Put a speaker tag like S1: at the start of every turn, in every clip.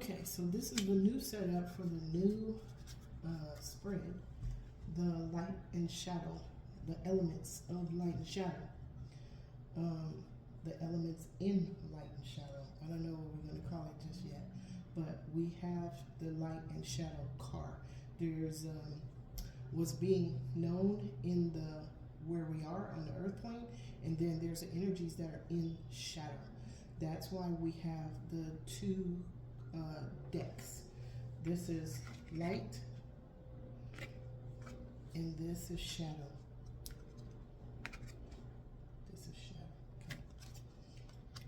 S1: Okay, so this is the new setup for the new spread, the light and shadow, the elements of light and shadow, the elements in light and shadow. I don't know what we're going to call it just yet, but we have the light and shadow card. There's what's being known in the where we are on the earth plane, and then there's the energies that are in shadow. That's why we have the two decks. This is light and this is shadow. This is shadow. Okay.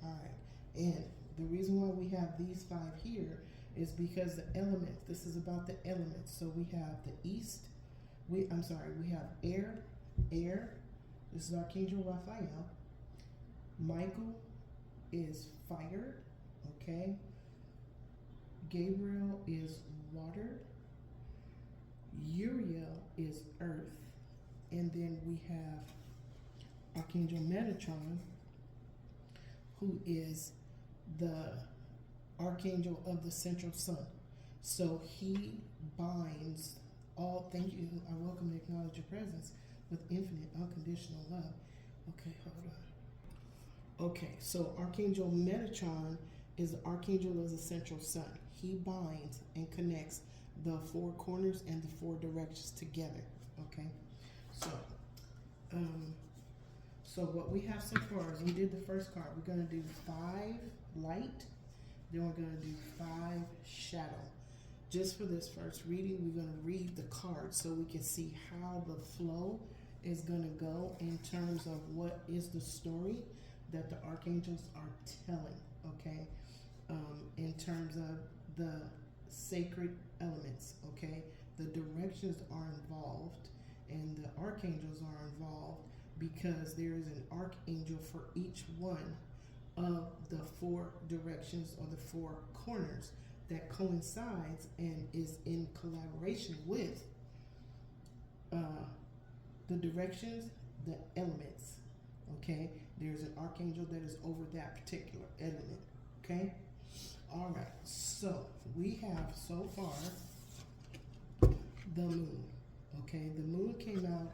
S1: All right. And the reason why we have these five here is because the elements. This is about the elements. So we have the east. We have air. This is Archangel Raphael. Michael is fire. Okay. Gabriel is water. Uriel is earth. And then we have Archangel Metatron, who is the Archangel of the central sun. So he binds all, thank you, I welcome and acknowledge your presence with infinite unconditional love. Okay, hold on. Okay, so Archangel Metatron is the Archangel of the central sun. He binds and connects the four corners and the four directions together. Okay, so what we have so far is we did the first card. We're going to do 5 light, then we're going to do 5 shadow. Just for this first reading, we're going to read the cards so we can see how the flow is going to go in terms of what is the story that the archangels are telling. Okay, in terms of the sacred elements. Okay, the directions are involved and the archangels are involved because there is an archangel for each one of the 4 directions or the 4 corners that coincides and is in collaboration with the directions, the elements. Okay, there's an archangel that is over that particular element. Okay, all right, so we have so far the moon. Okay, the moon came out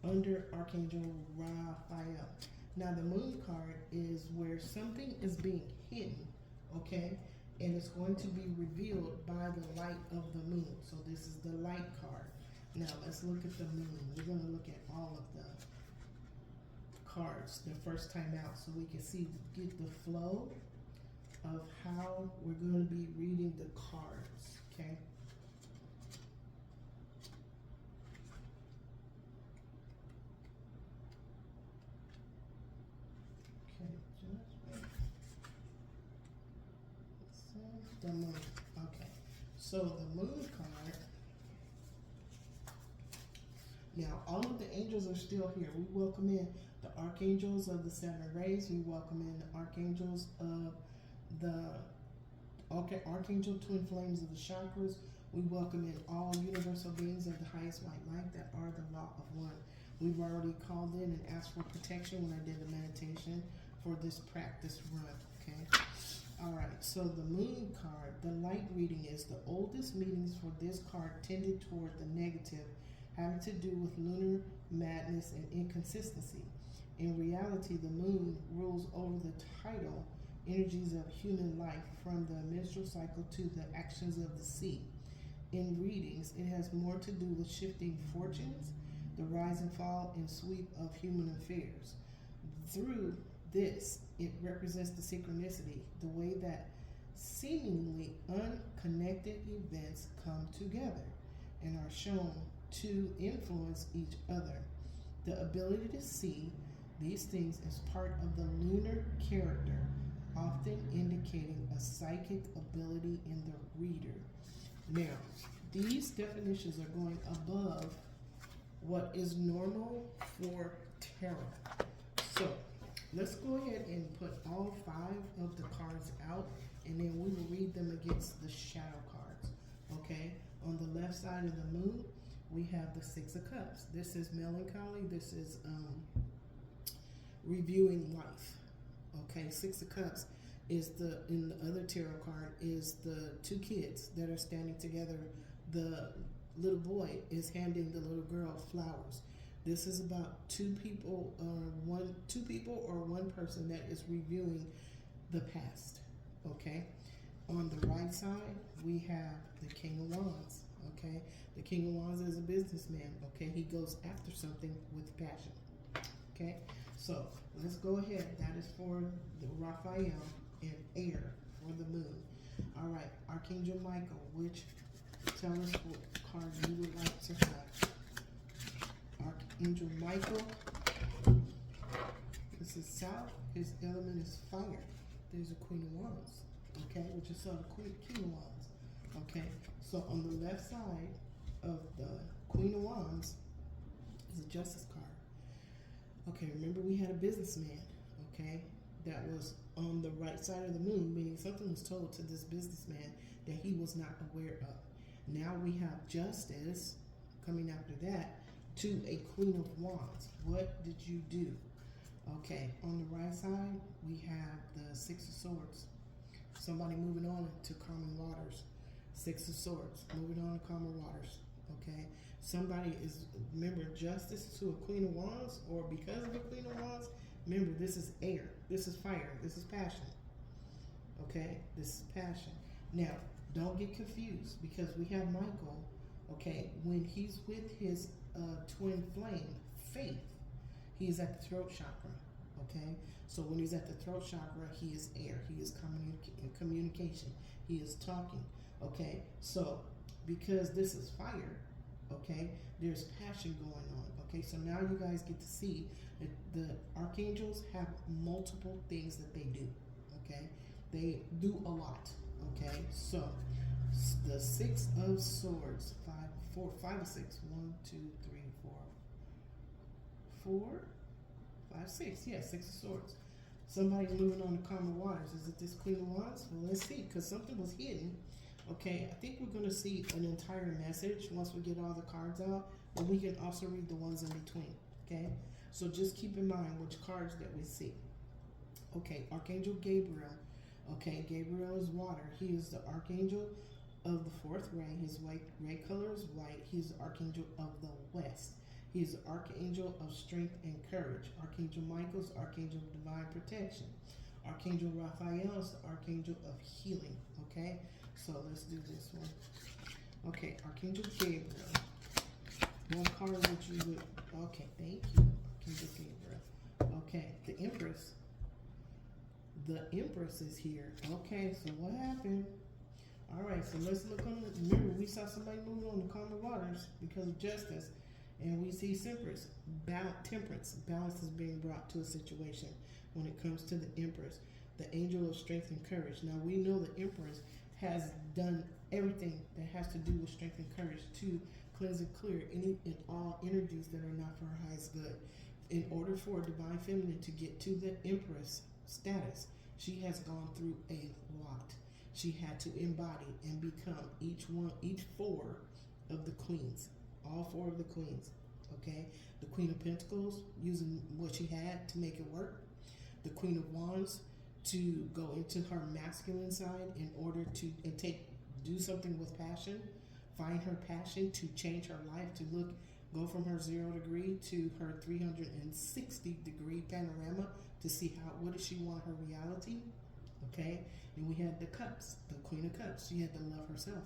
S1: under Archangel Raphael. Now the moon card is where something is being hidden, okay, and it's going to be revealed by the light of the moon. So this is the light card. Now let's look at the moon. We're going to look at all of the cards the first time out so we can see, get the flow of how we're going to be reading the cards. Okay. The moon. Okay, so the moon card. Now, all of the angels are still here. We welcome in the archangels of the 7 rays. We welcome in the archangels of the archangel twin flames of the chakras. We welcome in all universal beings of the highest white light that are the law of one. We've already called in and asked for protection when I did the meditation for this practice run. Okay. All right, so the moon card, the light reading is the oldest meanings for this card tended toward the negative, having to do with lunar madness and inconsistency. In reality, the moon rules over the tidal energies of human life from the menstrual cycle to the actions of the sea. In readings, it has more to do with shifting fortunes, the rise and fall and sweep of human affairs. Through this, it represents the synchronicity, the way that seemingly unconnected events come together and are shown to influence each other. The ability to see these things is part of the lunar character, often indicating a psychic ability in the reader. Now, these definitions are going above what is normal for tarot. So, let's go ahead and put all 5 of the cards out, and then we will read them against the shadow cards. Okay? On the left side of the moon, we have the 6 of Cups. This is melancholy. This is reviewing life. Okay? 6 of Cups is in the other tarot card is the two kids that are standing together. The little boy is handing the little girl flowers. This is about two people or one person that is reviewing the past. Okay. On the right side, we have the King of Wands. Okay. The King of Wands is a businessman. Okay. He goes after something with passion. Okay. So let's go ahead. That is for the Raphael and air for the moon. All right. Archangel Michael, which tell us what card you would like to have. Archangel Michael. This is south. His element is fire. There's a Queen of Wands. Okay, which is the King of Wands. Okay, so on the left side of the Queen of Wands is a Justice card. Okay, remember we had a businessman. Okay, that was on the right side of the moon, meaning something was told to this businessman that he was not aware of. Now we have Justice coming after that to a Queen of Wands. What did you do? Okay, on the right side, we have the Six of Swords. Somebody moving on to calming waters. Six of Swords, moving on to calmer waters. Okay, somebody is, remember, Justice to a Queen of Wands, or because of a Queen of Wands, remember, this is air, this is fire, this is passion. Okay, this is passion. Now, don't get confused, because we have Michael, okay, when he's with his twin flame, Faith, he is at the throat chakra, okay? So when he's at the throat chakra, he is air, he is communication, he is talking, okay? So because this is fire, okay, there's passion going on, okay? So now you guys get to see that the archangels have multiple things that they do, okay? They do a lot, okay? So the Six of Swords, 5 of 6, 1, 2, 3, 4, 5, 6, yeah, Six of Swords. Somebody's moving on to calmer waters. Is it this Queen of Wands? Well, let's see, because something was hidden. Okay, I think we're going to see an entire message once we get all the cards out, but we can also read the ones in between, okay? So just keep in mind which cards that we see. Okay, Archangel Gabriel. Okay, Gabriel is water. He is the Archangel of the fourth ray. His ray color is white. He is the Archangel of the West. He is the Archangel of strength and courage. Archangel Michael is the Archangel of divine protection. Archangel Raphael is the Archangel of healing. Okay, so let's do this one. Okay, Archangel Gabriel. What card would you would? Okay, thank you, Archangel Gabriel. Okay, the Empress. The Empress is here. Okay, so what happened? All right, so let's look on. Remember, we saw somebody moving on the calmer waters because of Justice. And we see temperance. Balance is being brought to a situation when it comes to the Empress, the angel of strength and courage. Now we know the Empress has done everything that has to do with strength and courage to cleanse and clear any and all energies that are not for her highest good. In order for a divine feminine to get to the Empress status, she has gone through a lot. She had to embody and become each four of the queens. All four of the queens, okay? The Queen of Pentacles, using what she had to make it work. The Queen of Wands, to go into her masculine side in order to do something with passion. Find her passion to change her life, to go from her 0 degree to her 360 degree panorama to see what does she want her reality, okay? And we had the Cups, the Queen of Cups. She had to love herself,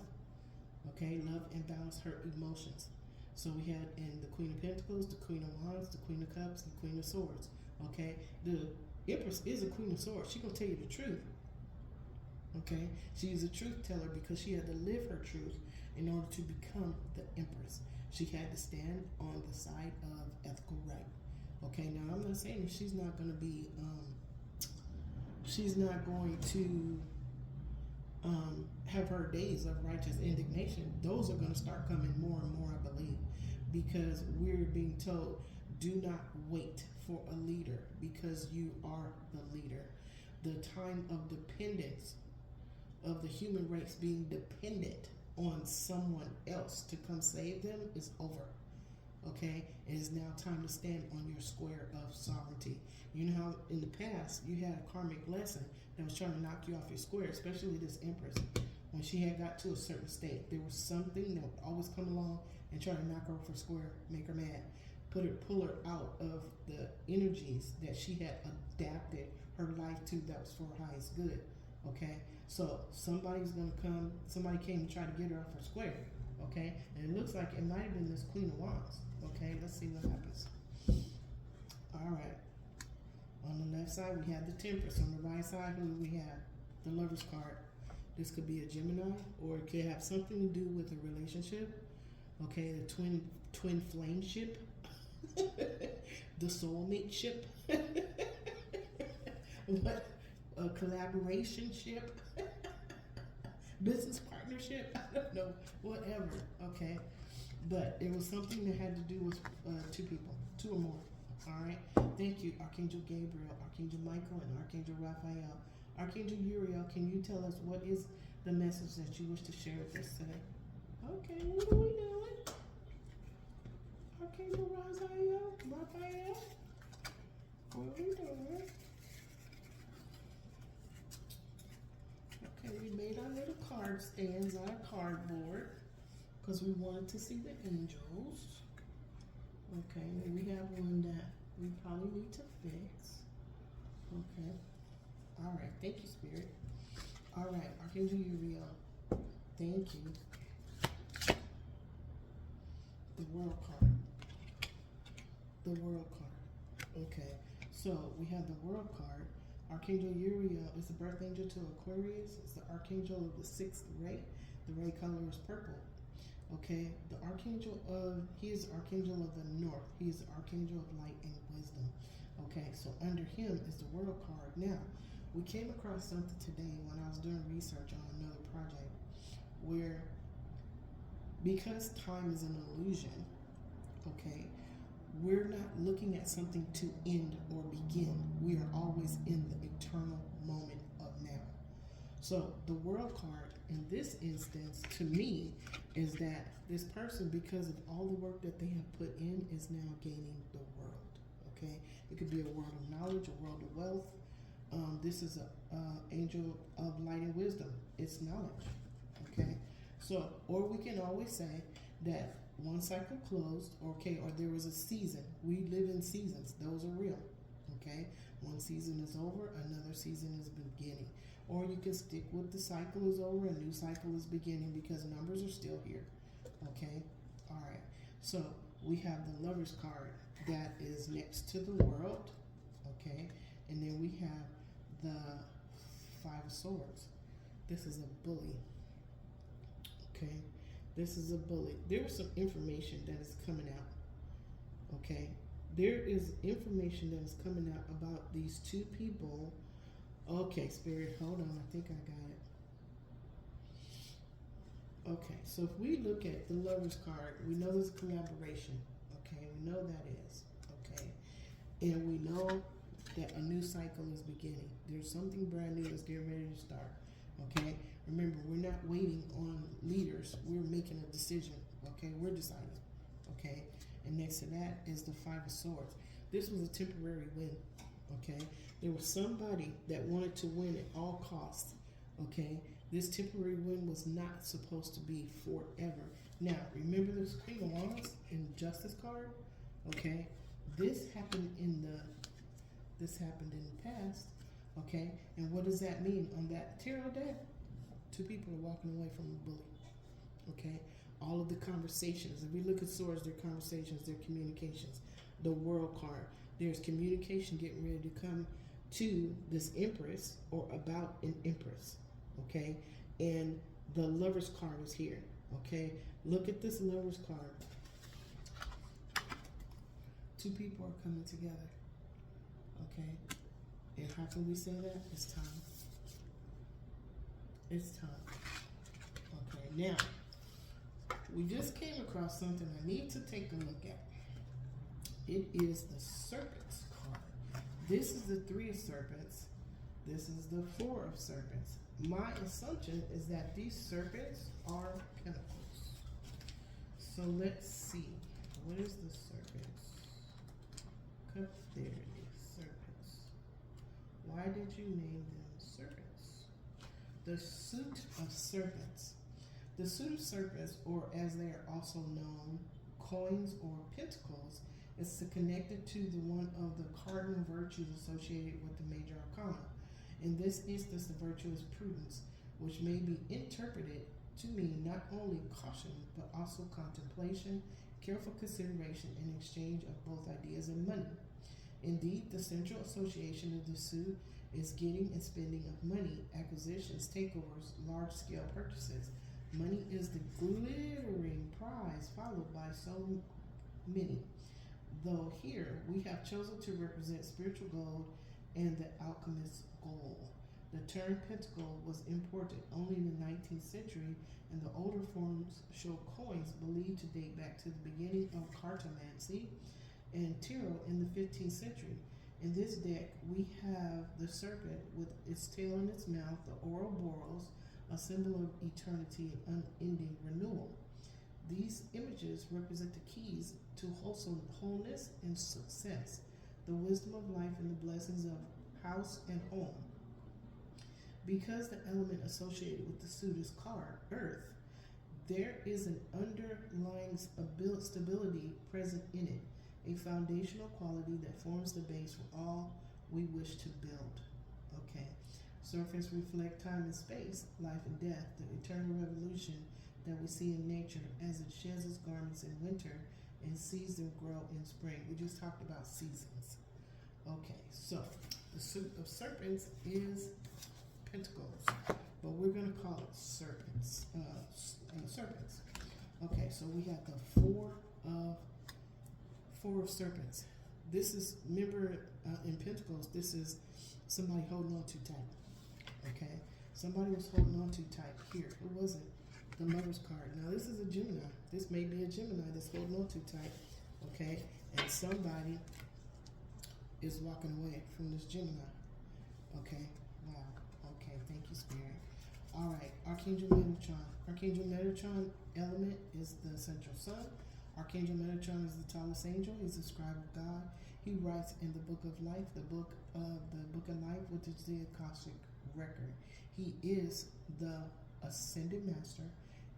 S1: okay? Love and balance her emotions. So we had in the Queen of Pentacles, the Queen of Wands, the Queen of Cups, the Queen of Swords. Okay, the Empress is a Queen of Swords. She's gonna tell you the truth. Okay, she is a truth teller because she had to live her truth in order to become the Empress. She had to stand on the side of ethical right. Okay, now I'm not saying that she's not gonna be, she's not going to have her days of righteous indignation. Those are going to start coming more and more, I believe, because we're being told, do not wait for a leader because you are the leader. The time of dependence of the human race being dependent on someone else to come save them is over. Okay, it is now time to stand on your square of sovereignty. You know how in the past you had a karmic lesson that was trying to knock you off your square, especially this Empress. When she had got to a certain state, there was something that would always come along and try to knock her off her square, make her mad, pull her out of the energies that she had adapted her life to that was for her highest good. Okay, so somebody came and tried to get her off her square. Okay, and it looks like it might have been this Queen of Wands. Okay, let's see what happens. All right, on the left side we have the Temperance. On the right side, who do we have? The Lover's card. This could be a Gemini, or it could have something to do with a relationship. Okay, the twin flame ship, the soulmate ship, what, a collaboration ship, business partnership. I don't know, whatever. Okay, but it was something that had to do with two people, two or more. All right. Thank you, Archangel Gabriel, Archangel Michael, and Archangel Raphael. Archangel Uriel, can you tell us what is the message that you wish to share with us today? Okay, what are we doing? Archangel Raphael? What are we doing? Okay, we made our little card stands on our cardboard because we wanted to see the angels. Okay, and we have one that we probably need to fix. Okay. All right, thank you, Spirit. All right, Archangel Uriel, thank you. The World card. The World card. Okay, so we have the World card. Archangel Uriel is the birth angel to Aquarius. It's the Archangel of the 6th ray. The ray color is purple. Okay, he is Archangel of the North. He is the Archangel of light and wisdom. Okay, so under him is the World card. Now, we came across something today when I was doing research on another project where, because time is an illusion, okay, we're not looking at something to end or begin. We are always in the eternal moment of now. So the World card in this instance, to me, is that this person, because of all the work that they have put in, is now gaining the world. Okay, it could be a world of knowledge, a world of wealth. This is an angel of light and wisdom. It's knowledge. Okay, so, or we can always say that one cycle closed, okay, or there was a season. We live in seasons. Those are real. Okay, one season is over, another season is beginning. Or you can stick with the cycle is over, a new cycle is beginning, because numbers are still here. Okay, all right. So we have the Lover's card that is next to the World. Okay, and then we have the 5 of Swords. This is a bully. Okay, this is a bully. There is some information that is coming out. Okay, there is information that is coming out about these two people. Okay, Spirit, hold on. I think I got it. Okay, so if we look at the Lover's card, we know there's collaboration. Okay, we know that is. Okay, and we know that a new cycle is beginning. There's something brand new that's getting ready to start. Okay, remember, we're not waiting on leaders. We're making a decision. Okay, we're deciding. Okay, and next to that is the 5 of Swords. This was a temporary win. Okay, there was somebody that wanted to win at all costs. Okay, this temporary win was not supposed to be forever. Now, remember this Queen of Wands in Justice card? Okay, this happened in the past. Okay, and what does that mean on that tarot deck? Two people are walking away from a bully. Okay, all of the conversations. If we look at swords, they're conversations, they're communications. The World card, there's communication getting ready to come to this Empress or about an Empress. Okay, and the Lover's card is here. Okay, look at this Lover's card. Two people are coming together. Okay, and how can we say that? It's time. It's time. Okay, now, we just came across something I need to take a look at. It is the Serpent's card. This is the 3 of Serpents. This is the 4 of Serpents. My assumption is that these serpents are pentacles. So let's see. What is the serpents? There it is. Serpents. Why did you name them serpents? The suit of serpents. The suit of serpents, or as they are also known, coins or pentacles, is connected to the one of the cardinal virtues associated with the major arcana. In this instance, the virtue is prudence, which may be interpreted to mean not only caution, but also contemplation, careful consideration, and exchange of both ideas and money. Indeed, the central association of the suit is getting and spending of money, acquisitions, takeovers, large-scale purchases. Money is the glittering prize, followed by so many. Though here we have chosen to represent spiritual gold and the alchemist's goal. The term pentacle was imported only in the 19th century, and the older forms show coins believed to date back to the beginning of cartomancy and tarot in the 15th century. In this deck, we have the serpent with its tail in its mouth, the Ouroboros, a symbol of eternity and unending renewal. These images represent the keys to wholeness and success, the wisdom of life and the blessings of house and home. Because the element associated with the suit is earth, there is an underlying stability present in it, a foundational quality that forms the base for all we wish to build. Okay. Surface reflect time and space, life and death, the eternal revolution that we see in nature as it sheds its garments in winter and sees them grow in spring. We just talked about seasons. Okay, so the suit of serpents is pentacles, but we're going to call it serpents. Serpents. Okay, so we have the four of serpents. This is, remember, in pentacles, this is somebody holding on too tight. Okay, somebody was holding on too tight here. Who was it? The Mother's card. Now this is a Gemini. This may be a Gemini that's holding on too tight. Okay, and somebody is walking away from this Gemini. Okay, wow. Okay, thank you, Spirit. All right, Archangel Metatron. Archangel Metatron element is the central sun. Archangel Metatron is the tallest angel. He's the scribe of God. He writes in the book of life, the book of life, which is the Akashic record. He is the ascended master.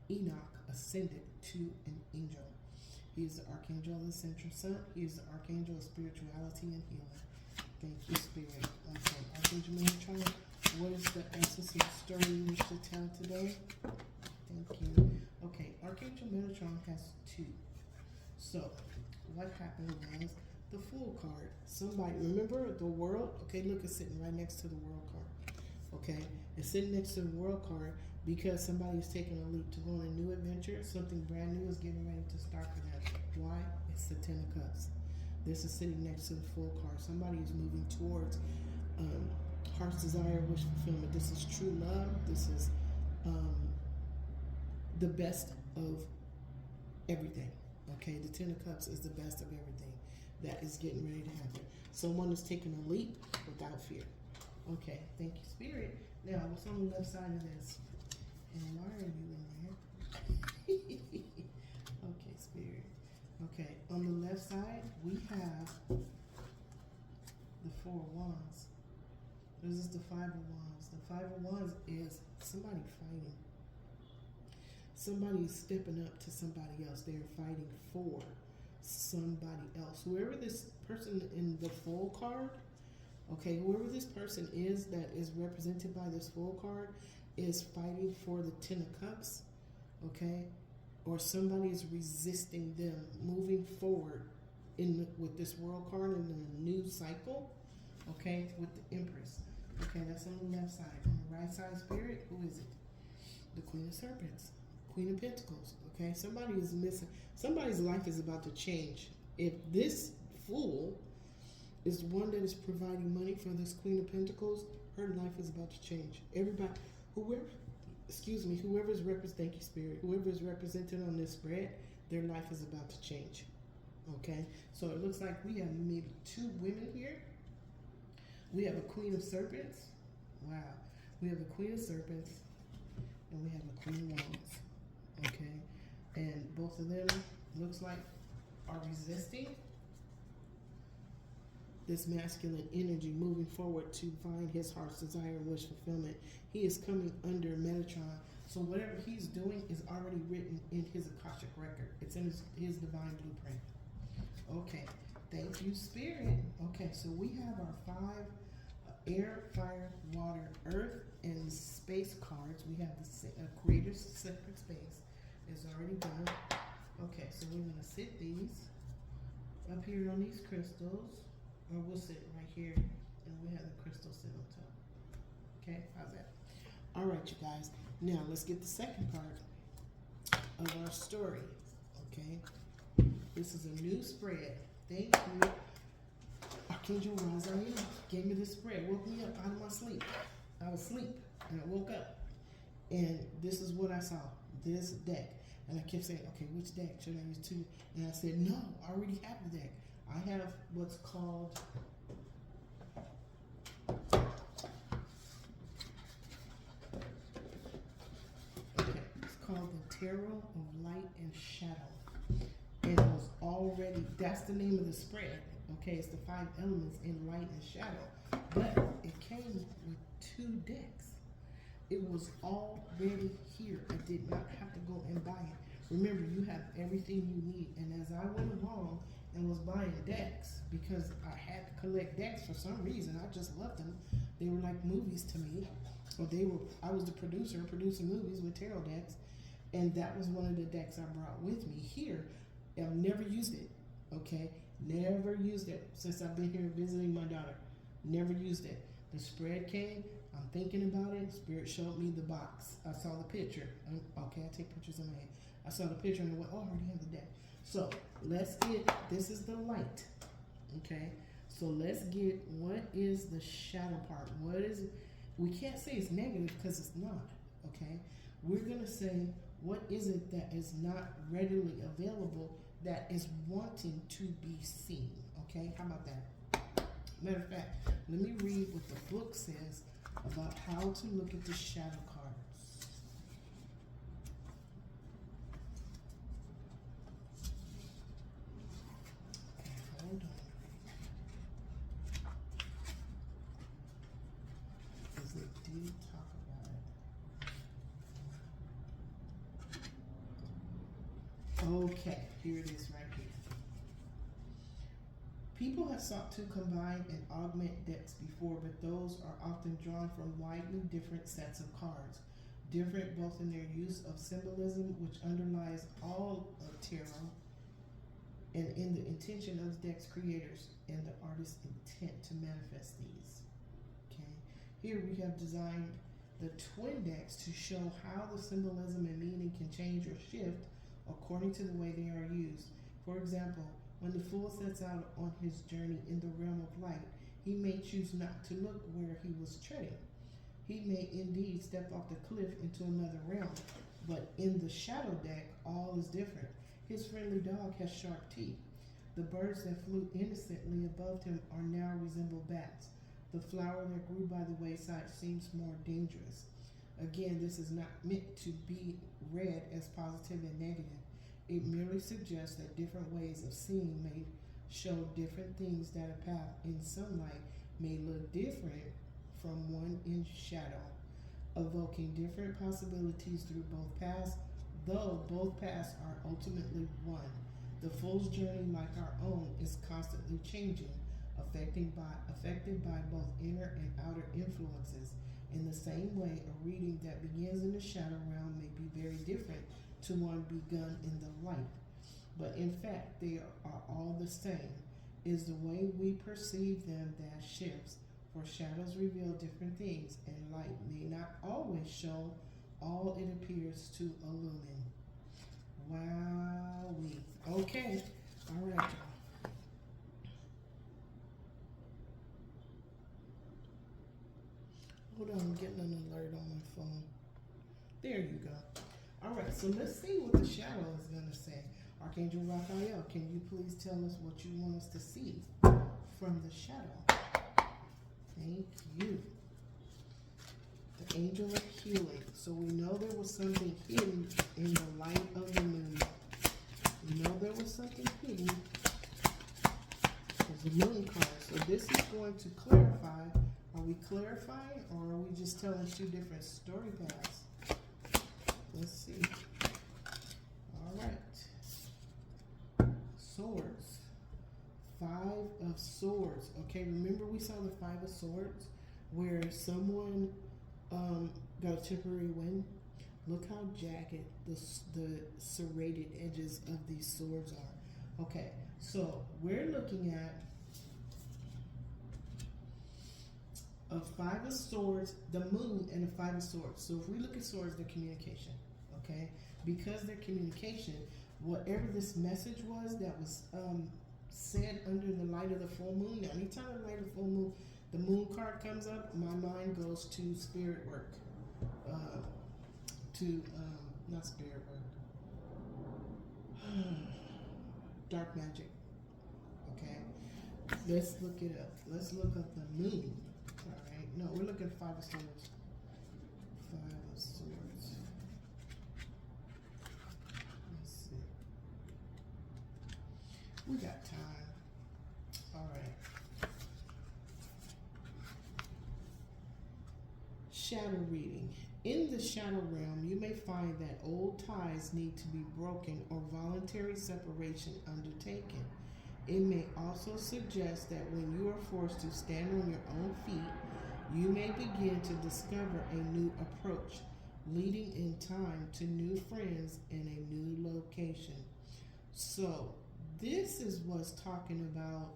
S1: Enoch ascended to an angel. He is the archangel of the central sun. He is the archangel of spirituality and healing. Thank you, Spirit. Okay, Archangel Metatron, what is the essence of the story you wish to tell today? Thank you. Okay, Archangel Metatron has two. So, what happened was the Fool card. Somebody, remember the world? Okay, look, it's sitting right next to the world card. Okay, it's sitting next to the world card because somebody is taking a leap to go on a new adventure. Something brand new is getting ready to start for them. Why? It's the Ten of Cups. This is sitting next to the Fool card. Somebody is moving towards heart's desire, wish fulfillment. This is true love. This is the best of everything. Okay, the Ten of Cups is the best of everything that is getting ready to happen. Someone is taking a leap without fear. Okay, thank you, Spirit. Now, what's on the left side of this? And why are you in there? Okay, Spirit. Okay, on the left side, we have the Four of Wands. This is the Five of Wands. The Five of Wands is somebody fighting. Somebody is stepping up to somebody else. They're fighting for somebody else. Whoever this person in the Fool card, okay, whoever this person is that is represented by this Fool card is fighting for the Ten of Cups, okay? Or somebody is resisting them moving forward with this World card in the new cycle, okay, with the Empress. Okay, that's on the left side. On the right side, Spirit, who is it? The Queen of Serpents, Queen of Pentacles, okay? Somebody is missing. Somebody's life is about to change. If this Fool is one that is providing money for this Queen of Pentacles, her life is about to change. Everybody, whoever is thank you, Spirit, whoever is represented on this spread, their life is about to change. Okay, so it looks like we have maybe two women here. We have a Queen of Serpents. Wow. We have a Queen of Serpents and we have a Queen of Wands. Okay, and both of them looks like are resisting this masculine energy, moving forward to find his heart's desire and wish fulfillment. He is coming under Metatron. So whatever he's doing is already written in his Akashic record. It's in his divine blueprint. Okay, thank you, Spirit. Okay, so we have our 5 air, fire, water, earth, and space cards. We have the Creator's Sacred Space. It's already done. Okay, so we're going to sit these up here on these crystals, or we'll sit right here, and we have the crystal sit on top. Okay, how's that? All right, you guys. Now let's get the second part of our story. Okay, this is a new spread. Thank you, Archangel Raphael gave me this spread. Woke me up out of my sleep. I was asleep, and I woke up, and this is what I saw. This deck. And I kept saying, okay, which deck should I use? 2? And I said, no, I already have the deck. I have what's called it's called the Tarot of Light and Shadow. And it was already, that's the name of the spread. Okay, it's the 5 elements in light and shadow. But it came with 2 decks. It was already here. I did not have to go and buy it. Remember, you have everything you need. And as I went along and was buying decks, because I had to collect decks for some reason, I just loved them. They were like movies to me. Or I was the producer producing movies with tarot decks. And that was one of the decks I brought with me here. I've never used it. Okay? Never used it since I've been here visiting my daughter. Never used it. The spread came. I'm thinking about it. Spirit showed me the box. I saw the picture. Okay, I take pictures in my head. I saw the picture and I went, oh, I already have the deck. So let's get, this is the light. Okay, so let's get, what is the shadow part? What is it? We can't say it's negative because it's not. Okay, we're going to say, what is it that is not readily available that is wanting to be seen? Okay, how about that? Matter of fact, let me read what the book says about how to look at the shadow cards. Okay, hold on. Because they did talk about it. Okay, here it is right here. People have sought to combine and augment decks before, but those are often drawn from widely different sets of cards, different both in their use of symbolism, which underlies all of tarot, and in the intention of deck's creators and the artist's intent to manifest these. Okay, here we have designed the twin decks to show how the symbolism and meaning can change or shift according to the way they are used. For example, when the fool sets out on his journey in the realm of light, he may choose not to look where he was treading. He may indeed step off the cliff into another realm, but in the shadow deck, all is different. His friendly dog has sharp teeth. The birds that flew innocently above him are now resemble bats. The flower that grew by the wayside seems more dangerous. Again, this is not meant to be read as positive and negative. It merely suggests that different ways of seeing may show different things, that a path in sunlight may look different from one in shadow, evoking different possibilities through both paths, though both paths are ultimately one. The fool's journey, like our own, is constantly changing, affected by both inner and outer influences. In the same way, a reading that begins in the shadow realm may be very different to one begun in the light. But in fact, they are all the same. It is the way we perceive them that shifts, for shadows reveal different things, and light may not always show all it appears to illumine. Wowee. Okay. All right, y'all. Hold on, I'm getting an alert on my phone. There you go. All right, so let's see what the shadow is going to say. Archangel Raphael, can you please tell us what you want us to see from the shadow? Thank you. The angel of healing. So we know there was something hidden in the light of the moon. We know there was something hidden because the moon card. So this is going to clarify. Are we clarifying, or are we just telling two different story paths? Let's see. All right. Swords. 5 of Swords. Okay, remember we saw the 5 of Swords where someone got a temporary win? Look how jagged the serrated edges of these swords are. Okay, so we're looking at a 5 of Swords, the moon, and a 5 of Swords. So if we look at swords, they're communication, okay? Because they're communication, whatever this message was that was said under the light of the full moon. Now, anytime the light of the full moon, the moon card comes up, my mind goes to spirit work, not spirit work, dark magic. Okay, let's look it up. Let's look up the moon. All right, no, we're looking at 5 of Swords. 5 of Swords. Let's see. We got time. All right. Shadow reading. In the shadow realm, you may find that old ties need to be broken or voluntary separation undertaken. It may also suggest that when you are forced to stand on your own feet, you may begin to discover a new approach, leading in time to new friends and a new location. So, this is what's talking about.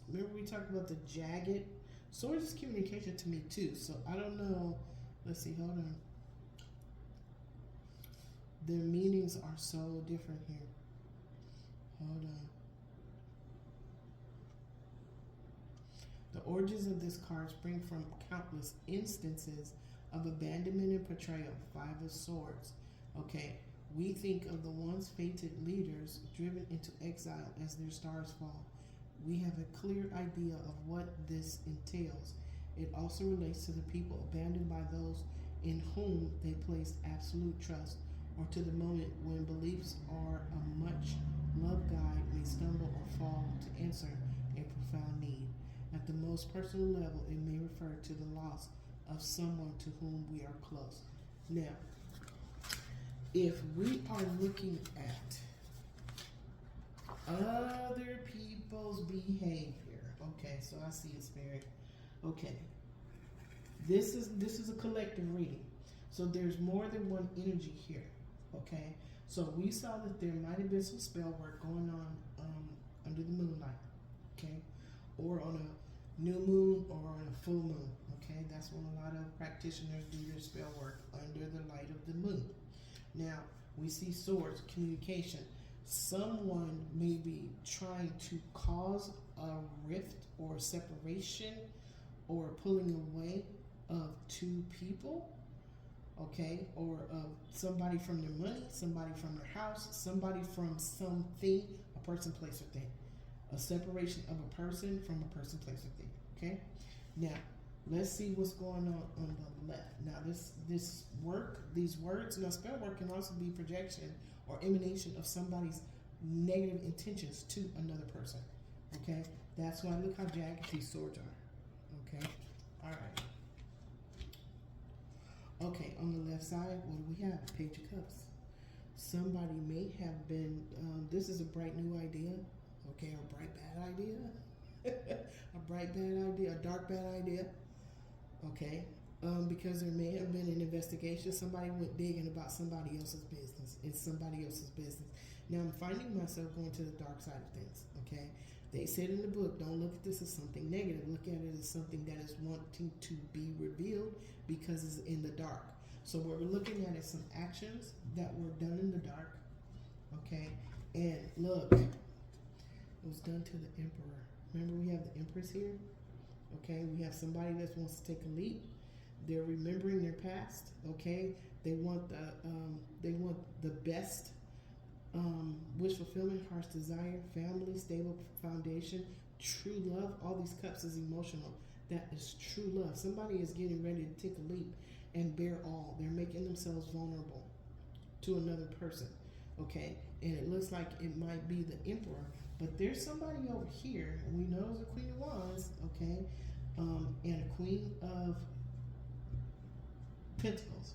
S1: Remember we talked about the jagged? Swords is communication to me too. So I don't know. Let's see, hold on. Their meanings are so different here. Hold on. The origins of this card spring from countless instances of abandonment and betrayal. 5 of Swords. Okay, we think of the once fated leaders driven into exile as their stars fall. We have a clear idea of what this entails. It also relates to the people abandoned by those in whom they placed absolute trust, or to the moment when beliefs are a much loved guide may stumble or fall to answer a profound need. At the most personal level, it may refer to the loss of someone to whom we are close. Now, if we are looking at other people's behavior, okay, so I see a spirit. Okay, this is a collective reading, so there's more than one energy here. Okay, so we saw that there might have been some spell work going on under the moonlight. Okay, or on a new moon or on a full moon. Okay, that's when a lot of practitioners do their spell work under the light of the moon. Now we see swords, communication. Someone may be trying to cause a rift or separation or pulling away of two people, okay, or somebody from their money, somebody from their house, somebody from something, a person, place, or thing. A separation of a person from a person, place, or thing, okay? Now, let's see what's going on the left. Now, these words, now spell work can also be projection or emanation of somebody's negative intentions to another person, okay? That's why look how jagged these swords are, okay? All right. Okay, on the left side, what do we have? Page of Cups. Somebody may have been, this is a bright new idea, okay, a bright bad idea, a bright bad idea, a dark bad idea, okay, because there may have been an investigation. Somebody went digging about somebody else's business. It's somebody else's business. Now I'm finding myself going to the dark side of things, okay? They said in the book, don't look at this as something negative. Look at it as something that is wanting to be revealed because it's in the dark. So what we're looking at is some actions that were done in the dark, okay? And look, it was done to the emperor. Remember we have the empress here, okay? We have somebody that wants to take a leap. They're remembering their past, okay? They want the best wish fulfillment, heart's desire, family, stable foundation, true love. All these cups is emotional. That is true love. Somebody is getting ready to take a leap and bear all. They're making themselves vulnerable to another person. Okay, and it looks like it might be the Emperor, but there's somebody over here, and we know it's a Queen of Wands, okay, and a Queen of Pentacles,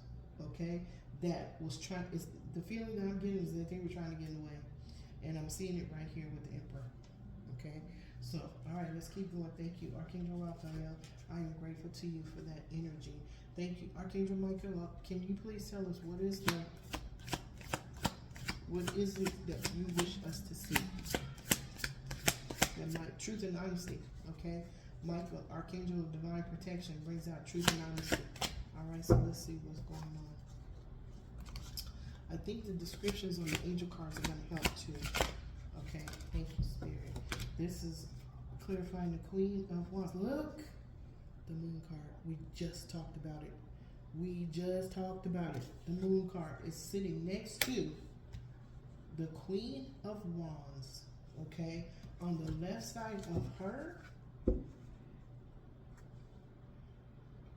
S1: okay, that was trying, it's, the feeling that I'm getting is that they were trying to get in the way, and I'm seeing it right here with the Emperor, okay. So, all right, let's keep going. Thank you, Archangel Raphael. I am grateful to you for that energy. Thank you, Archangel Michael. Can you please tell us what is it that you wish us to see? And my truth and honesty, okay? Michael, Archangel of Divine Protection, brings out truth and honesty. All right, so let's see what's going on. I think the descriptions on the angel cards are going to help too. Okay, thank you, Spirit. This is clarifying the Queen of Wands. Look, the Moon card. We just talked about it. We just talked about it. The Moon card is sitting next to the Queen of Wands. Okay, on the left side of her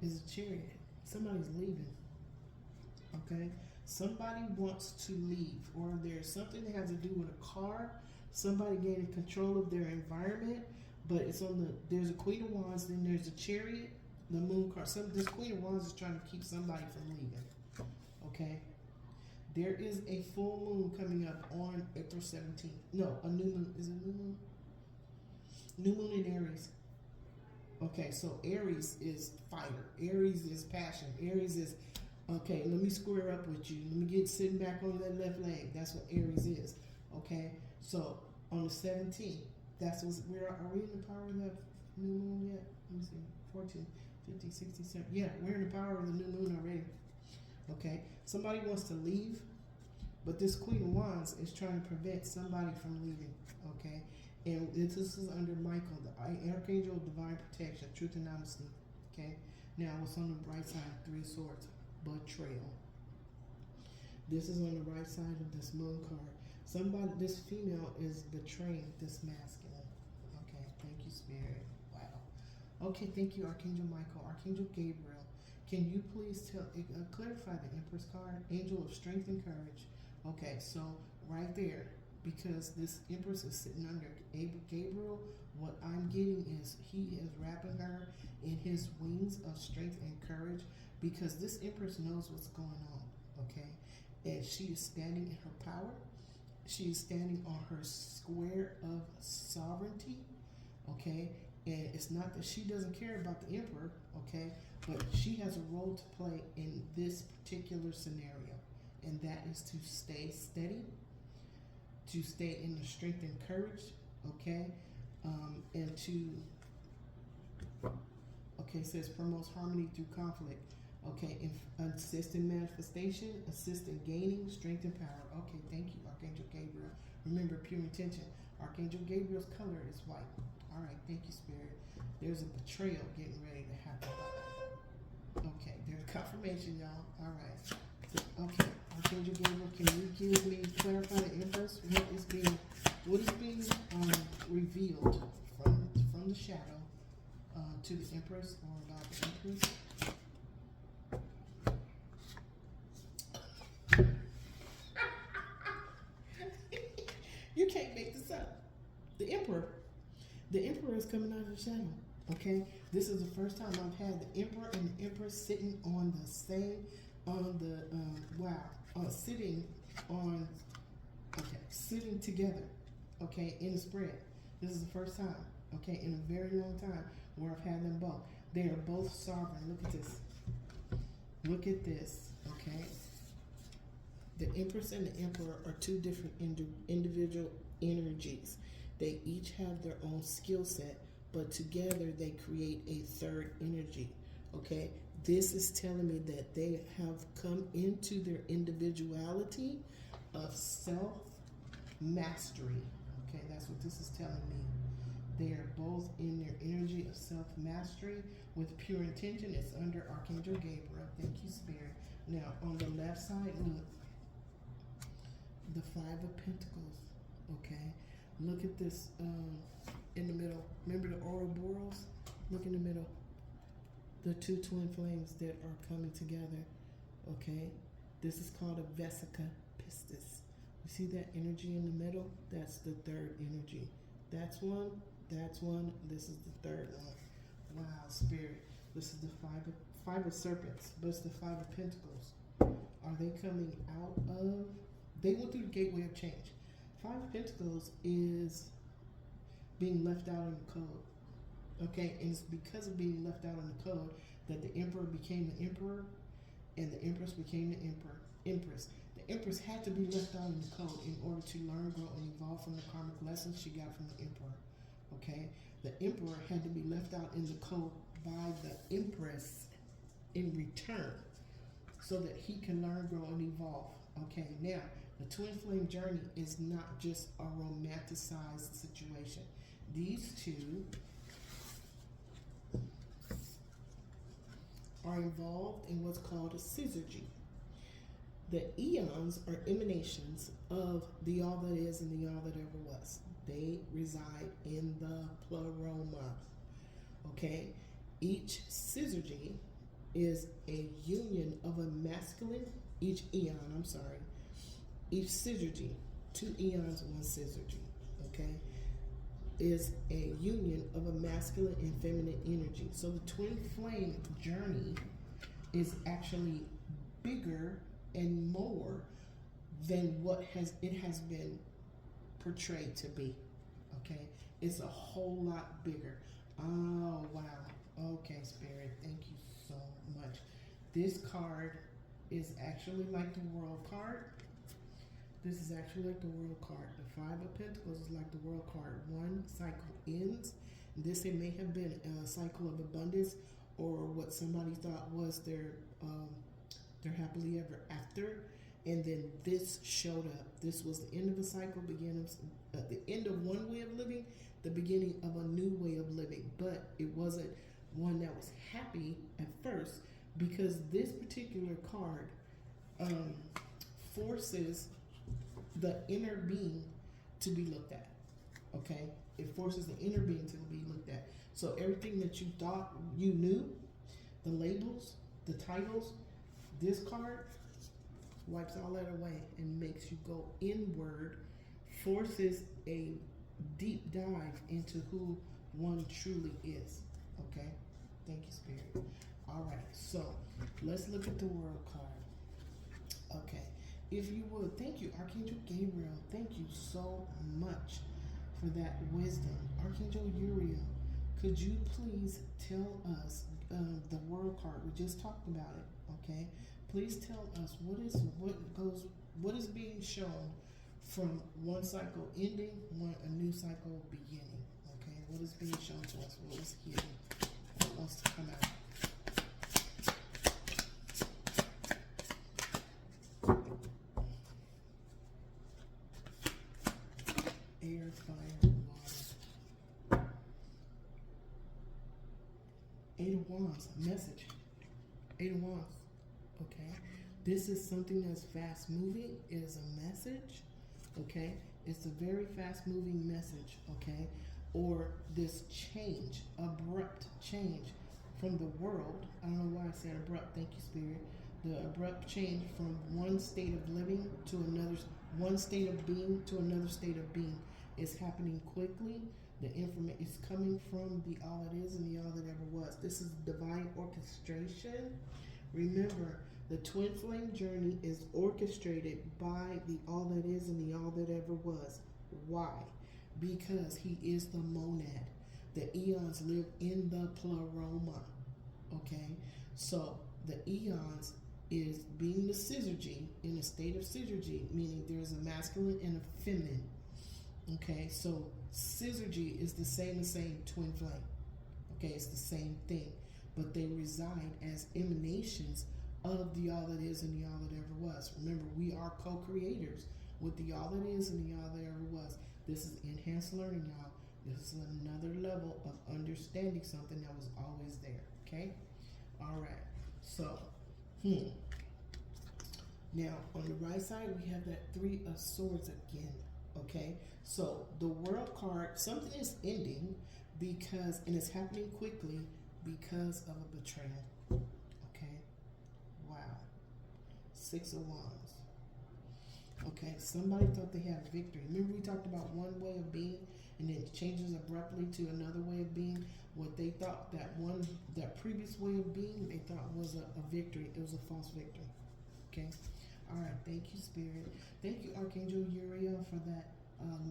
S1: is a Chariot. Somebody's leaving. Okay, somebody wants to leave, or there's something that has to do with a car. Somebody gaining control of their environment, but it's on the, there's a Queen of Wands, then there's a Chariot, the Moon card. This Queen of Wands is trying to keep somebody from leaving. Okay, there is a full moon coming up on April 17th. No, a new moon. Is it a new moon? New moon in Aries. Okay, so Aries is fire. Aries is passion. Aries is, okay, let me square up with you. Let me get sitting back on that left leg. That's what Aries is. Okay, so on the 17th, that's what's, where are we in the power of the new moon yet? Let me see, 14, 50, 67. Yeah, we're in the power of the new moon already. Okay, somebody wants to leave, but this Queen of Wands is trying to prevent somebody from leaving. Okay, and this is under Michael, the Archangel of Divine Protection, Truth and Honesty. Okay, now what's on the right side? Three of Swords, Betrayal. This is on the right side of this moon card. Somebody, this female is betraying this masculine. Okay, thank you, Spirit. Wow. Okay, thank you, Archangel Michael. Archangel Gabriel, can you please clarify the Empress card? Angel of Strength and Courage. Okay, so right there, because this Empress is sitting under Gabriel, what I'm getting is he is wrapping her in his wings of strength and courage, because this Empress knows what's going on, okay? And she is standing in her power. She is standing on her square of sovereignty, okay? And it's not that she doesn't care about the Emperor, okay? But she has a role to play in this particular scenario, and that is to stay steady, to stay in the strength and courage, okay? And to, okay, it says promotes harmony through conflict. Okay, assist in manifestation, assist in gaining strength and power. Okay, thank you, Archangel Gabriel. Remember, pure intention. Archangel Gabriel's color is white. All right, thank you, Spirit. There's a betrayal getting ready to happen. Okay, there's confirmation, y'all. All right. So, okay, Archangel Gabriel, can you give me, clarify the Empress? What is being revealed from the shadow to the Empress, or about the Empress? You can't make this up. The Emperor is coming out of the shadow. Okay, this is the first time I've had the Emperor and the Empress sitting on the same, sitting together. Okay, in a spread. This is the first time. Okay, in a very long time where I've had them both. They are both sovereign. Look at this. Look at this. Okay. The Empress and the Emperor are two different individual energies. They each have their own skill set, but together they create a third energy. Okay, this is telling me that they have come into their individuality of self-mastery. Okay, that's what this is telling me. They are both in their energy of self-mastery with pure intention. It's under Archangel Gabriel. Thank you, Spirit. Now, on the left side, look. The Five of Pentacles, okay? Look at this in the middle. Remember the Ouroboros? Look in the middle. The two twin flames that are coming together, okay? This is called a Vesica Pistis, You see that energy in the middle? That's the third energy. That's one, this is the third one. Wow, Spirit. This is the five of serpents, but it's the Five of Pentacles. Are they coming out of, they went through the gateway of change. Five of Pentacles is being left out in the code. Okay, and it's because of being left out in the code that the emperor became the emperor and the empress became the empress. The empress had to be left out in the code in order to learn, grow, and evolve from the karmic lessons she got from the emperor. Okay, the emperor had to be left out in the code by the empress in return so that he can learn, grow, and evolve. Okay, now the twin flame journey is not just a romanticized situation. These two are involved in what's called a syzygy. The eons are emanations of the all that is and the all that ever was. They reside in the pleroma. Okay? Each syzygy is a union of a masculine, each syzygy, 2 eons, 1 syzygy, okay, is a union of a masculine and feminine energy. So the twin flame journey is actually bigger and more than what it has been portrayed to be. Okay, it's a whole lot bigger. Oh wow. Okay, Spirit, thank you so much. This card is actually like the World card. This is actually like the World card. The Five of Pentacles is like the World card. One cycle ends. This, it may have been a cycle of abundance, or what somebody thought was their happily ever after, and then this showed up. This was the end of a cycle, the end of one way of living, the beginning of a new way of living. But it wasn't one that was happy at first, because this particular card forces the inner being to be looked at. Okay, it forces the inner being to be looked at. So everything that you thought you knew, the labels, the titles, this card wipes all that away and makes you go inward, forces a deep dive into who one truly is. Okay, thank you, Spirit. All right, so let's look at the World card. Okay, if you would, thank you, Archangel Gabriel. Thank you so much for that wisdom. Archangel Uriel, could you please tell us the World card? We just talked about it. Okay, please tell us what is being shown from one cycle ending, a new cycle beginning. Okay, what is being shown to us? What is hidden? What wants to come out? Air, fire, water. 8 of Wands, message. 8 of Wands. Okay, this is something that's fast moving. It is a message. Okay, it's a very fast moving message. Okay, or this change, abrupt change from the world. I don't know why I said abrupt. Thank you, Spirit. The abrupt change from one state of living to another, one state of being to another state of being is happening quickly. The information is coming from the all that is and the all that ever was. This is divine orchestration. Remember, the twin flame journey is orchestrated by the all that is and the all that ever was. Why? Because he is the monad. The eons live in the pleroma. Okay? So the eons is being the syzygy, in a state of syzygy, meaning there's a masculine and a feminine. Okay? So syzygy is the same twin flame. Okay? It's the same thing. But they reside as emanations of the all that is and the all that ever was. Remember, we are co-creators with the all that is and the all that ever was. This is enhanced learning, y'all. This is another level of understanding something that was always there. Okay? All right. So, now on the right side, we have that 3 of Swords again. Okay? So the World card, something is ending because, and it's happening quickly because of a betrayal. Okay? Wow. 6 of Wands. Okay, somebody thought they had victory. Remember we talked about one way of being and then it changes abruptly to another way of being. What they thought that previous way of being, they thought was a victory. It was a false victory. Okay? All right, thank you, Spirit. Thank you, Archangel Uriel, for that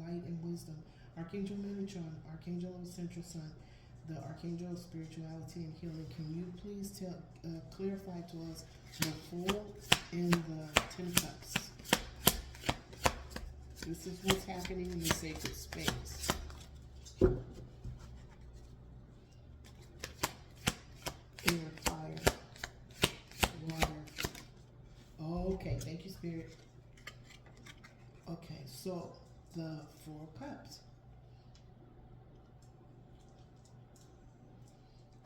S1: light and wisdom. Archangel Metatron, Archangel of the Central Sun, the Archangel of Spirituality and Healing. Can you please clarify to us the Fool and the Ten of Cups? This is what's happening in the sacred space. Air, fire, water. Okay, thank you, Spirit. Okay, so the Four of Cups.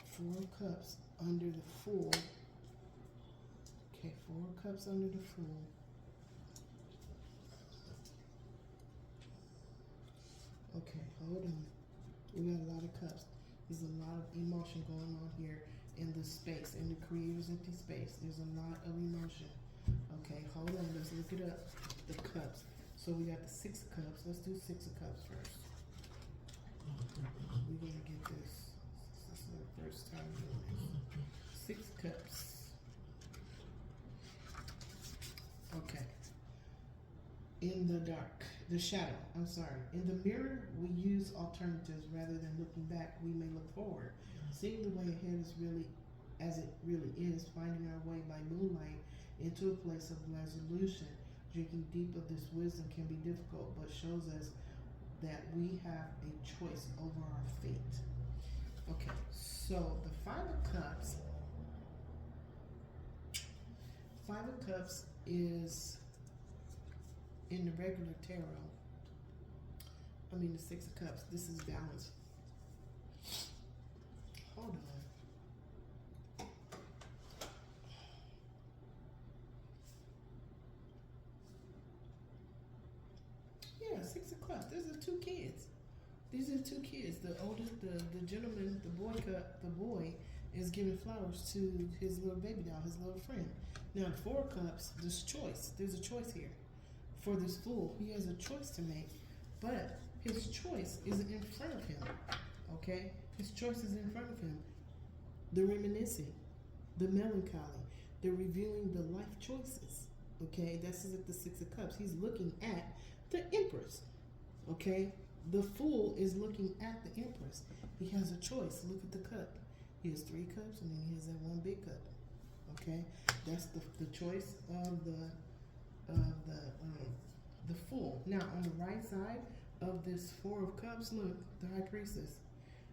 S1: Four of Cups under the Fool. Okay, Four of Cups under the Fool. Okay, hold on. We got a lot of cups. There's a lot of emotion going on here in the space, in the creator's empty space. There's a lot of emotion. Okay, hold on. Let's look it up. The cups. So we got the Six of Cups. Let's do Six of Cups first. We're going to get this. This is the first time doing this. Six Cups. Okay. In the dark. The shadow, I'm sorry. In the mirror, we use alternatives rather than looking back. We may look forward. Seeing the way ahead is really, as it really is, finding our way by moonlight into a place of resolution. Drinking deep of this wisdom can be difficult, but shows us that we have a choice over our fate. Okay, so the Five of Cups. Five of Cups is in the regular tarot. I mean the Six of Cups. This is balance. Hold on. Yeah, Six of Cups. These are two kids. These are two kids. The oldest, the gentleman, the boy is giving flowers to his little baby doll, his little friend. Now, the Four of Cups, there's choice. There's a choice here. For this fool, he has a choice to make, but his choice is in front of him, okay? His choice is in front of him. The reminiscing, the melancholy, the revealing the life choices, okay? This is at the Six of Cups. He's looking at the Empress, okay? The fool is looking at the Empress. He has a choice. Look at the cup. He has three cups, and then he has that one big cup, okay? That's the choice of the Fool. Now, on the right side of this Four of Cups, look, the High Priestess.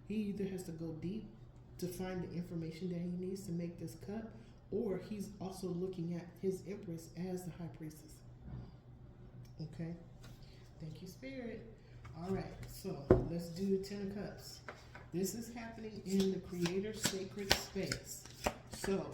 S1: He either has to go deep to find the information that he needs to make this cup, or he's also looking at his Empress as the High Priestess. Okay? Thank you, Spirit. All right, so let's do the Ten of Cups. This is happening in the Creator's sacred space. So,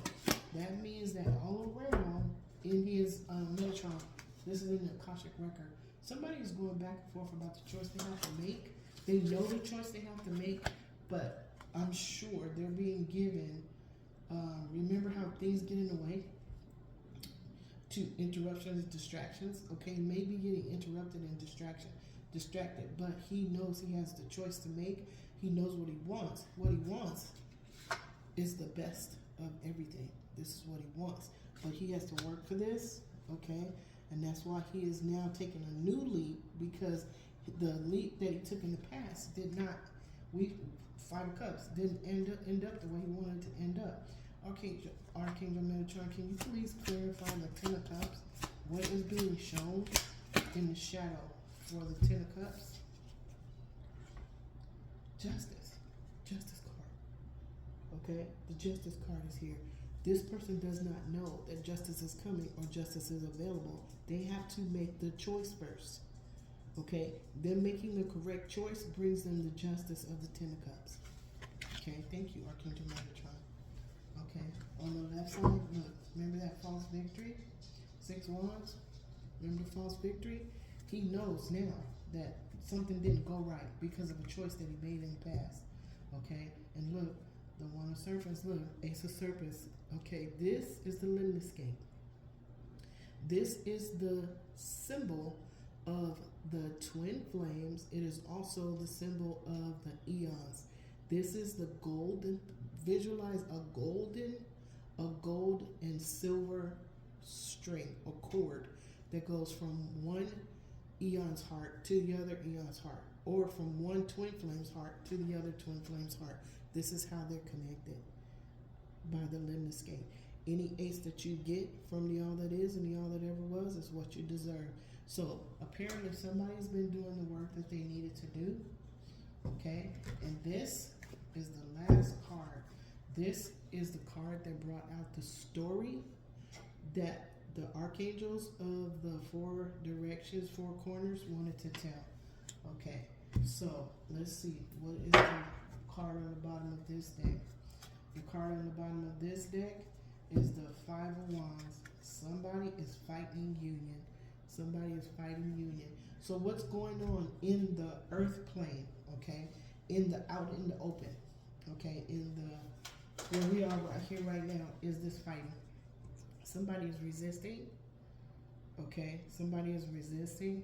S1: that means that all around in his Metatron, this is in the Akashic record, somebody is going back and forth about the choice they have to make. They know the choice they have to make, but I'm sure they're being given, remember how things get in the way? To interruptions, distractions. Okay, maybe getting interrupted and distracted, but he knows he has the choice to make. He knows what he wants. What he wants is the best of everything. This is what he wants, but he has to work for this, okay? And that's why he is now taking a new leap, because the leap that he took in the past did not, Five of Cups, didn't end up the way he wanted to end up. Archangel Metatron, can you please clarify the Ten of Cups? What is being shown in the shadow for the Ten of Cups? Justice card. Okay, the Justice card is here. This person does not know that justice is coming or justice is available. They have to make the choice first. Okay, them making the correct choice brings them the justice of the Ten of Cups. Okay, thank you, Archangel Metatron. Okay, on the left side, look, remember that false victory? 6 wands, remember the false victory? He knows now that something didn't go right because of a choice that he made in the past. Okay, and look, the One of Serpents, look, Ace of Serpents. Okay, this is the limit escape. This is the symbol of the twin flames. It is also the symbol of the eons. This is the golden, visualize a gold and silver string or cord that goes from one eon's heart to the other eon's heart, or from one twin flame's heart to the other twin flame's heart. This is how they're connected by the lemniscate. Any ace that you get from the all that is and the all that ever was is what you deserve. So apparently somebody's been doing the work that they needed to do. Okay, and this is the last card. This is the card that brought out the story that the archangels of the four directions, four corners wanted to tell. Okay, so let's see. What is the card on the bottom of this deck? The card on the bottom of this deck is the Five of Wands. Somebody is fighting union. Somebody is fighting union. So what's going on in the earth plane, okay? Out in the open, okay? Where we are right here right now is this fighting. Somebody is resisting, okay? Somebody is resisting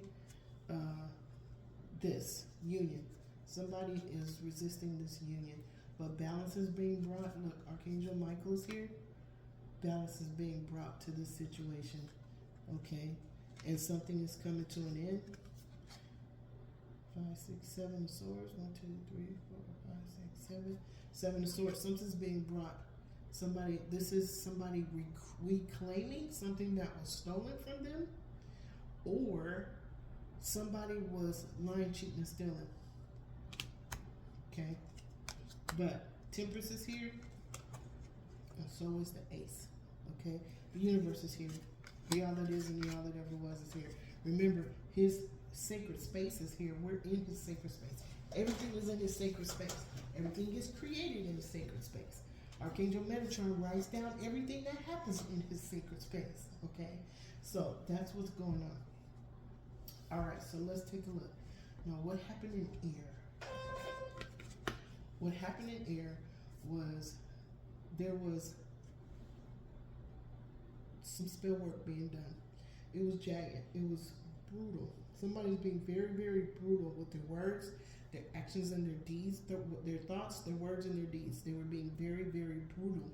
S1: this union. Somebody is resisting this union. But balance is being brought. Look, Archangel Michael is here. Balance is being brought to this situation, okay? And something is coming to an end. 5, 6, 7 of swords. 1, 2, 3, 4, 5, 6, 7. 7 of swords. Something's being brought. This is somebody reclaiming something that was stolen from them, or somebody was lying, cheating, and stealing. Okay, but Temperance is here, and so is the Ace. Okay, the universe is here. The all that is and the all that ever was is here. Remember, his sacred space is here. We're in his sacred space. Everything is in his sacred space. Everything is created in his sacred space. Archangel Metatron writes down everything that happens in his sacred space. Okay, so that's what's going on. All right, so let's take a look. Now, what happened in air? What happened in air was there was some spell work being done. It was jagged. It was brutal. Somebody's being very, very brutal with their words, their actions, and their deeds, their thoughts, their words, and their deeds. They were being very, very brutal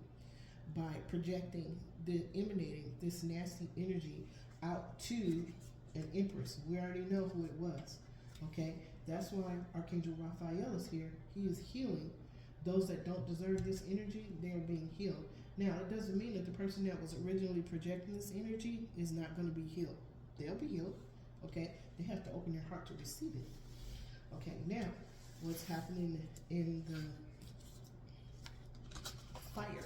S1: by projecting, emanating this nasty energy out to an empress. We already know who it was. Okay, that's why Archangel Raphael is here. He is healing those that don't deserve this energy. They are being healed. Now, it doesn't mean that the person that was originally projecting this energy is not going to be healed. They'll be healed. Okay, they have to open their heart to receive it. Okay, now, what's happening in the fire,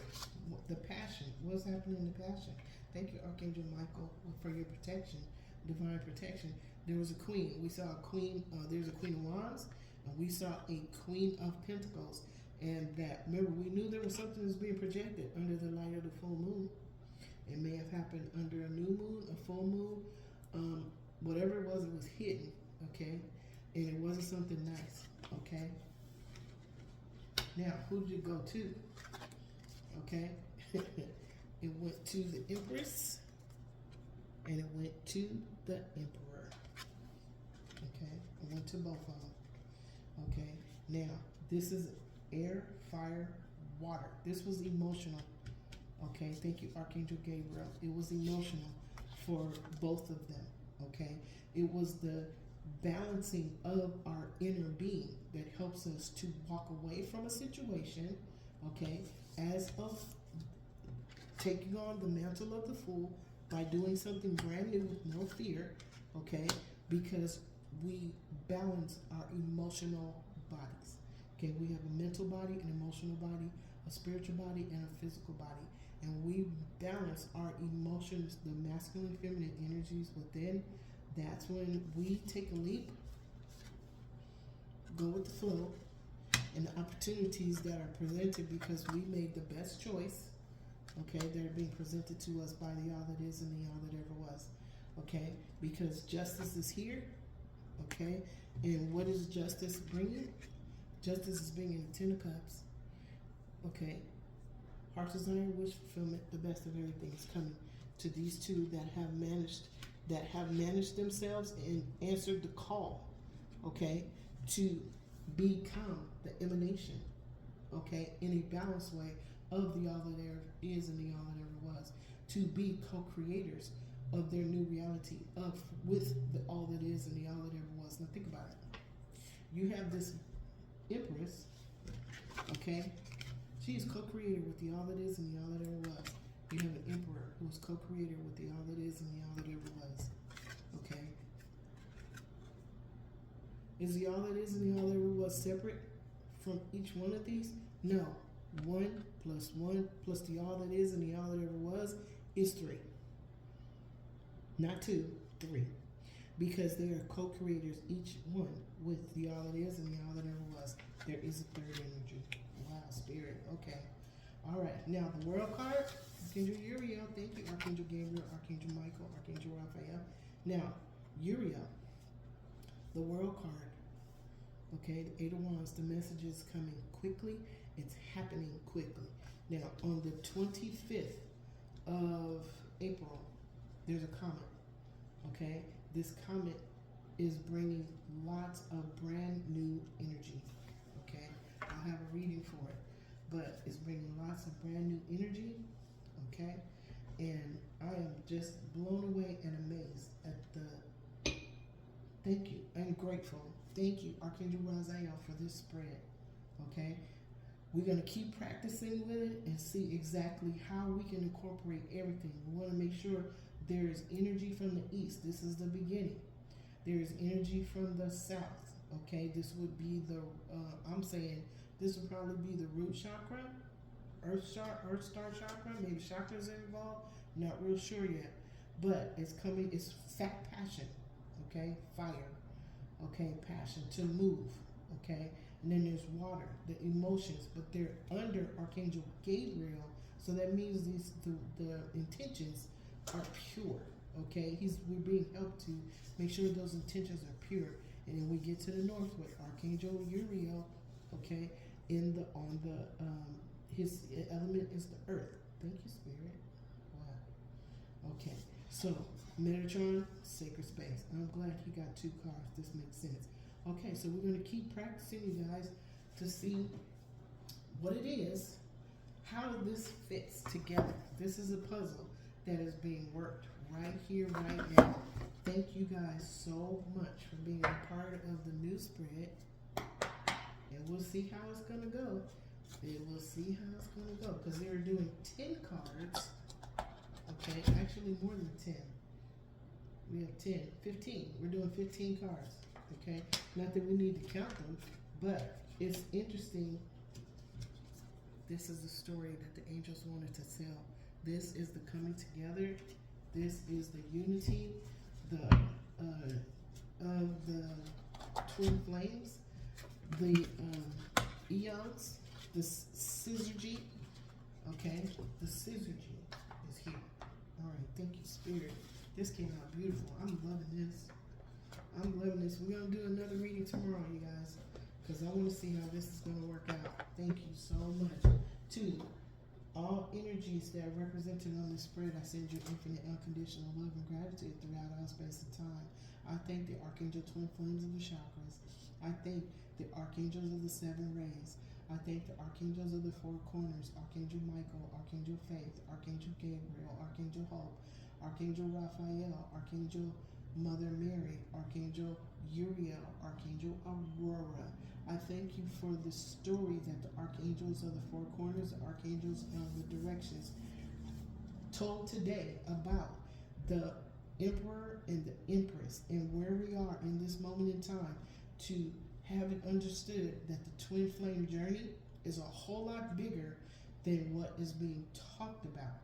S1: the passion? What's happening in the passion? Thank you, Archangel Michael, for your protection, divine protection. There was a queen. We saw a queen. There's a queen of wands, and we saw a queen of pentacles. And that, remember, we knew there was something that was being projected under the light of the full moon. It may have happened under a new moon, a full moon, whatever it was hidden, okay? And it wasn't something nice, okay? Now, who did it go to? Okay? It went to the Empress, and it went to the Emperor. Okay? It went to both of them. Okay? Now, this is air, fire, water. This was emotional. Okay? Thank you, Archangel Gabriel. It was emotional for both of them. Okay? It was the balancing of our inner being that helps us to walk away from a situation, okay, as of taking on the mantle of the fool by doing something brand new with no fear, okay, because we balance our emotional bodies. Okay, we have a mental body, an emotional body, a spiritual body, and a physical body. And we balance our emotions, the masculine, feminine energies within. That's when we take a leap, go with the flow, and the opportunities that are presented because we made the best choice, okay, that are being presented to us by the all that is and the all that ever was, okay, because justice is here, okay, and what is justice bringing? Justice is bringing the Ten of Cups, okay, heart's desire, wish fulfillment, the best of everything is coming. to these two that have managed themselves and answered the call, okay, to become the emanation, okay, in a balanced way of the all that ever is and the all that ever was, to be co-creators of their new reality with the all that is and the all that ever was. Now think about it. You have this Empress, okay? She is co-creator with the all that is and the all that ever was. You have an Emperor who is co-creator with the all that is and the all that ever was, okay? Is the all that is and the all that ever was separate from each one of these? No. 1 plus 1 plus the all that is and the all that ever was is 3. Not 2, 3. Because they are co-creators, each one, with the all that is and the all that ever was. There is a third energy. Wow, spirit. Okay. All right. Now, the world card, Archangel Uriel. Thank you. Archangel Gabriel, Archangel Michael, Archangel Raphael. Now, Uriel, the world card. Okay, the 8 of Wands, the message is coming quickly. It's happening quickly. Now, on the 25th of April, there's a comet. Okay, this comet is bringing lots of brand new energy. Okay, I'll have a reading for it, but it's bringing lots of brand new energy. Okay, and I am just blown away and amazed at the. Thank you. I'm grateful. Thank you, Archangel Raphael, for this spread. Okay, we're going to keep practicing with it and see exactly how we can incorporate everything. We want to make sure there is energy from the east. This is the beginning. There is energy from the south. Okay, this would be the, I'm saying this would probably be the root chakra, earth star chakra, maybe chakras are involved. Not real sure yet, but it's coming. It's fat passion. Okay, fire. Okay, passion to move. Okay, and then there's water, the emotions, but they're under Archangel Gabriel, so that means the intentions are pure. Okay, we're being helped to make sure those intentions are pure. And then we get to the north with Archangel Uriel. Okay, his element is the earth. Thank you, Spirit. Wow. Okay, so Metatron, sacred space. I'm glad he got 2 cards. This makes sense. Okay, so we're going to keep practicing, you guys, to see what it is, how this fits together. This is a puzzle that is being worked right here, right now. Thank you guys so much for being a part of the new spread. And we'll see how it's going to go. We'll see how it's going to go. Because they were doing 10 cards. Okay, actually more than 10. We have 10, 15. We're doing 15 cards. Okay, not that we need to count them, but it's interesting. This is the story that the angels wanted to tell. This is the coming together. This is the unity, of the twin flames, the eons, the syzygy. Okay, the syzygy is here. All right, thank you, Spirit. This came out beautiful. I'm loving this. I'm loving this. We're going to do another reading tomorrow, you guys, because I want to see how this is going to work out. Thank you so much. To all energies that are represented on this spread, I send you infinite unconditional love and gratitude throughout all space and time. I thank the Archangel Twin Flames of the Chakras. I thank the Archangels of the 7 Rays. I thank the Archangels of the 4 Corners, Archangel Michael, Archangel Faith, Archangel Gabriel, Archangel Hope, Archangel Raphael, Archangel Mother Mary, Archangel Uriel, Archangel Aurora. I thank you for the story that the Archangels of the 4 Corners, the Archangels of the Directions told today about the Emperor and the Empress and where we are in this moment in time, to have it understood that the twin flame journey is a whole lot bigger than what is being talked about.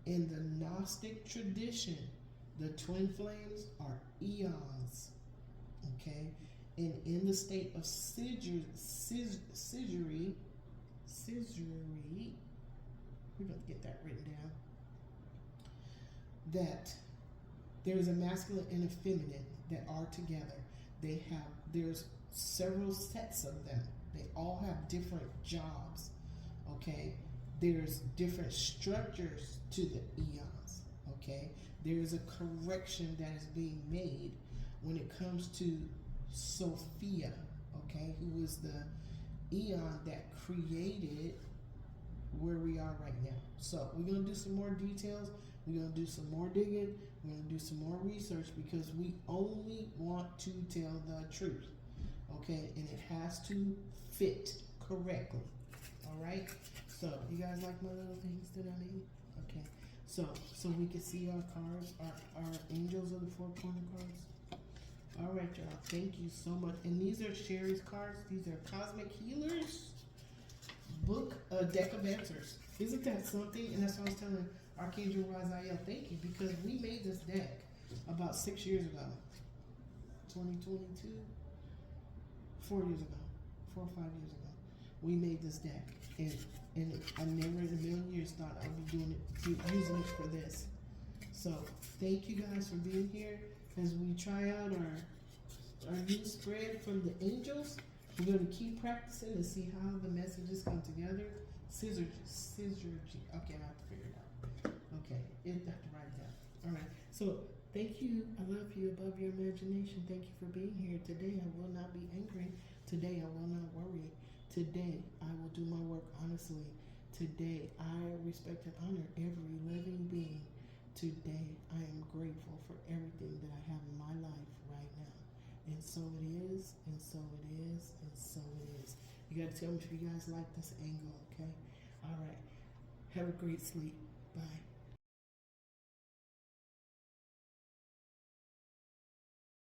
S1: In the Gnostic tradition, the twin flames are eons, okay? And in the state of scissory, we're going to get that written down, that there's a masculine and a feminine that are together. There's several sets of them. They all have different jobs, okay? There's different structures to the eons, Okay, there is a correction that is being made when it comes to Sophia, okay, who is the eon that created where we are right now. So we're going to do some more details. We're going to do some more digging. We're going to do some more research because we only want to tell the truth, okay, and it has to fit correctly. All right. So you guys like my little things that I made? Okay. So we can see our cards, our angels of the four corner cards. All right, y'all. Thank you so much. And these are Sherry's cards. These are Cosmic Healers book, deck of answers. Isn't that something? And that's what I was telling Archangel Raphael. Thank you, because we made this deck about 6 years ago. 2022, 4 years ago, 4 or 5 years ago. We made this deck, and I never in a million years thought I'd be using it for this. So thank you guys for being here as we try out our new spread from the angels. We're going to keep practicing to see how the messages come together. Syzygy. Okay, I have to figure it out. Okay, I have to write it down. All right. So thank you. I love you above your imagination. Thank you for being here. Today I will not be angry. Today I will not worry. Today I will do my work honestly. Today I respect and honor every living being. Today I am grateful for everything that I have in my life right now. And so it is, and so it is, and so it is. You gotta tell me if you guys like this angle, okay? All right. Have a great sleep. Bye.